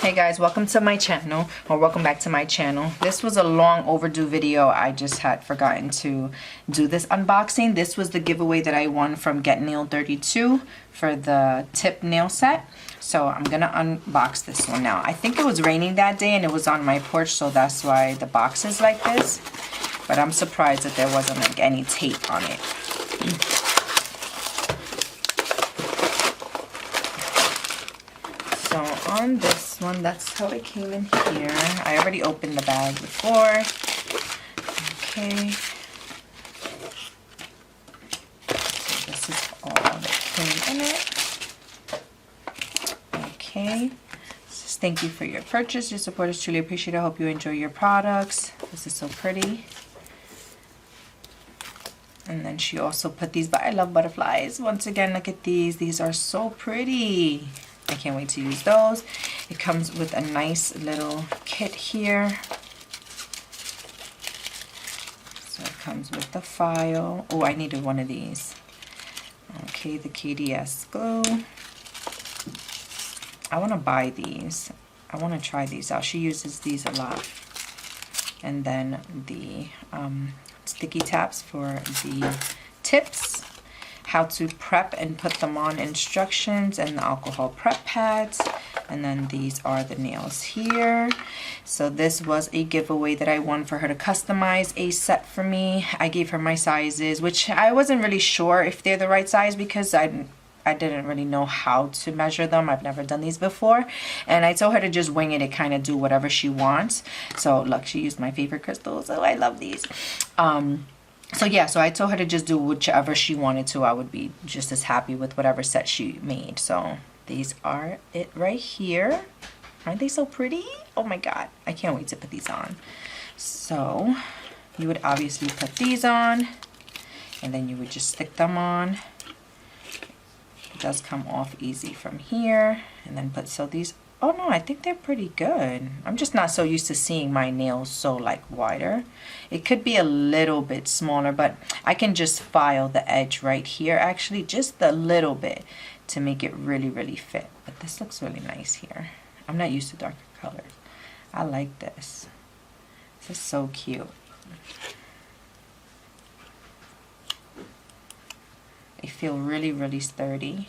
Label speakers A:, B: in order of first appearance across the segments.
A: Hey guys, welcome to my channel, or welcome back to my channel. This was a long overdue video. I just had forgotten to do this unboxing. This was the giveaway that I won from Getnailed32 for the tip nail set. So I'm gonna unbox this one now. I think it was raining that day and it was on my porch, so that's why the box is like this. But I'm surprised that there wasn't like any tape on it. So on this one, that's how it came in here. I already opened the bag before. Okay. So this is all that came in it. Okay. Says, thank you for your purchase. Your support is truly appreciated. I hope you enjoy your products. This is so pretty. And then she also put these, but I love butterflies. Once again, look at these. These are so pretty. I can't wait to use those. It comes with a nice little kit here. So it comes with the file. Oh, I needed one of these. Okay, the KDS glue. I want to buy these. I want to try these out. She uses these a lot. And then the sticky tabs for the tips. How to prep and put them on instructions, and the alcohol prep pads. And then these are the nails here. So this was a giveaway that I won for her to customize a set for me. I gave her my sizes, which I wasn't really sure if they're the right size because I didn't really know how to measure them. I've never done these before. And I told her to just wing it and kind of do whatever she wants. So look, she used my favorite crystals. Oh, I love these. So yeah, so I told her to just do whichever she wanted to. I would be just as happy with whatever set she made. So these are it right here. Aren't they so pretty? Oh my god, I can't wait to put these on. So you would obviously put these on, and then you would just stick them on. It does come off easy from here, and then put, so these, oh no, I think they're pretty good. I'm just not so used to seeing my nails so like wider. It could be a little bit smaller, but I can just file the edge right here, actually just a little bit to make it really, really fit. But this looks really nice here. I'm not used to darker colors. I like this. This is so cute. They feel really, really sturdy.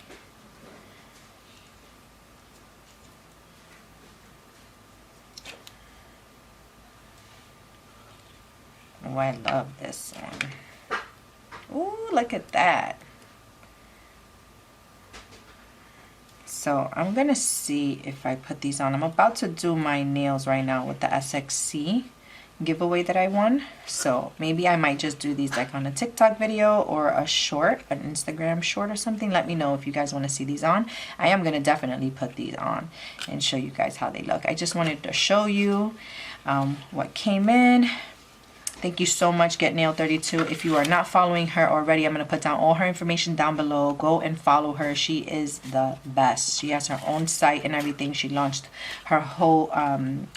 A: Oh, I love this one. Ooh, look at that. So I'm gonna see if I put these on. I'm about to do my nails right now with the SXC giveaway that I won. So maybe I might just do these like on a TikTok video or a short, an Instagram short or something. Let me know if you guys want to see these on. I am gonna definitely put these on and show you guys how they look. I just wanted to show you what came in. Thank you so much, Getnailed32. If you are not following her already, I'm going to put down all her information down below. Go and follow her. She is the best. She has her own site and everything. She launched her whole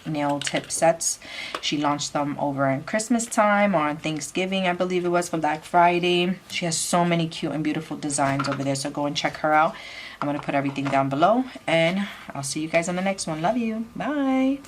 A: nail tip sets. She launched them over in Christmas time or on Thanksgiving, I believe it was, for Black Friday. She has so many cute and beautiful designs over there, so go and check her out. I'm going to put everything down below, and I'll see you guys on the next one. Love you. Bye.